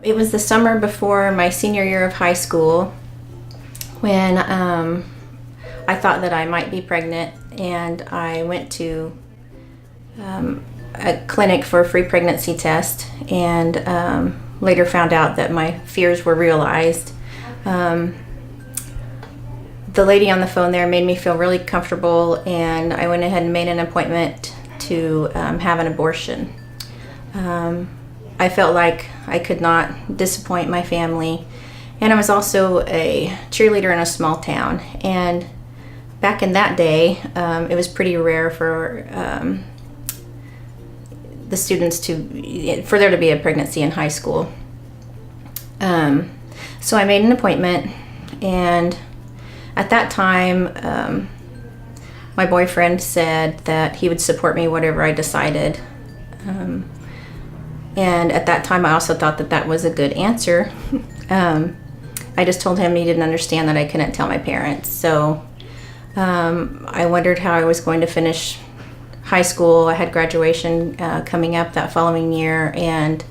it was the summer before my senior year of high school when I thought that I might be pregnant, and I went to a clinic for a free pregnancy test, and later found out that my fears were realized. The lady on the phone there made me feel really comfortable, and I went ahead and made an appointment to have an abortion. I felt like I could not disappoint my family, and I was also a cheerleader in a small town, and back in that day it was pretty rare for the students for there to be a pregnancy in high school. So I made an appointment, and at that time my boyfriend said that he would support me whatever I decided. And at that time I also thought that that was a good answer. I just told him he didn't understand that I couldn't tell my parents. So I wondered how I was going to finish high school. I had graduation coming up that following year, and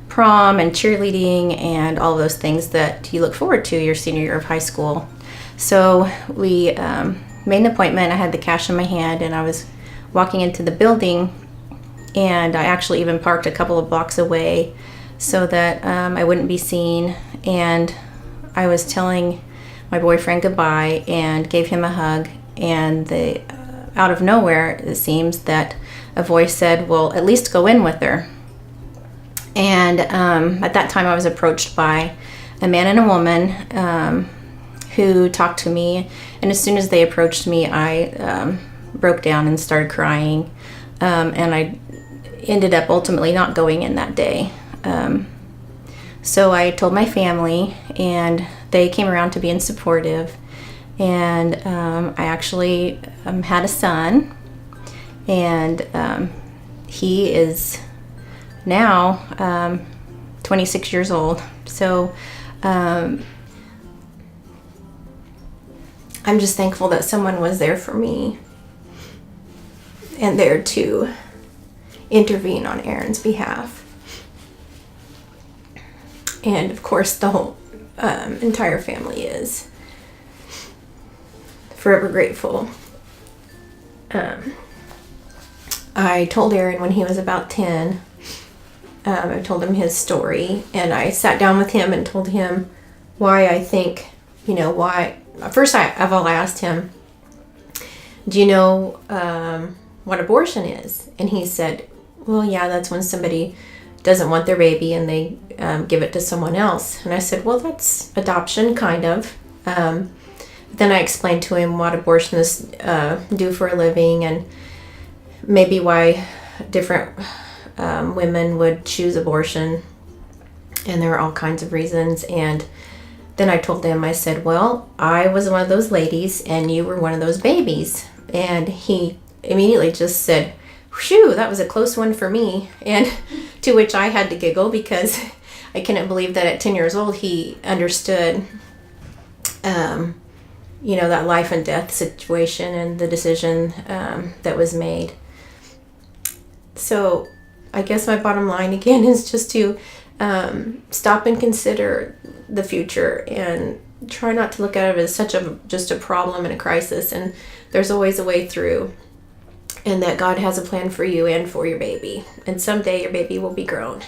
prom and cheerleading and all those things that you look forward to your senior year of high school. So we made an appointment. I had the cash in my hand, and I was walking into the building, and I actually even parked a couple of blocks away so that I wouldn't be seen. And I was telling my boyfriend goodbye and gave him a hug, and out of nowhere, it seems that a voice said, well, at least go in with her. And at that time I was approached by a man and a woman who talked to me, and as soon as they approached me, I broke down and started crying, and I ended up ultimately not going in that day. So I told my family, and they came around to being supportive, and I actually had a son, and he is now 26 years old. So I'm just thankful that someone was there for me and there to intervene on Aaron's behalf. And of course the whole entire family is forever grateful. I told Aaron when he was about 10, I told him his story, and I sat down with him and told him why I think, why. First of all, I asked him, do you know what abortion is? And he said, well, yeah, that's when somebody doesn't want their baby and they give it to someone else. And I said, well, that's adoption, kind of. Then I explained to him what abortionists do for a living, and maybe why different women would choose abortion, and there are all kinds of reasons. And then I told him, I said, well, I was one of those ladies and you were one of those babies. And he immediately just said, phew, that was a close one for me. And to which I had to giggle, because I couldn't believe that at 10 years old he understood that life and death situation and the decision that was made. So I guess my bottom line again is just to stop and consider the future, and try not to look at it as just a problem and a crisis, and there's always a way through, and that God has a plan for you and for your baby, and someday your baby will be grown.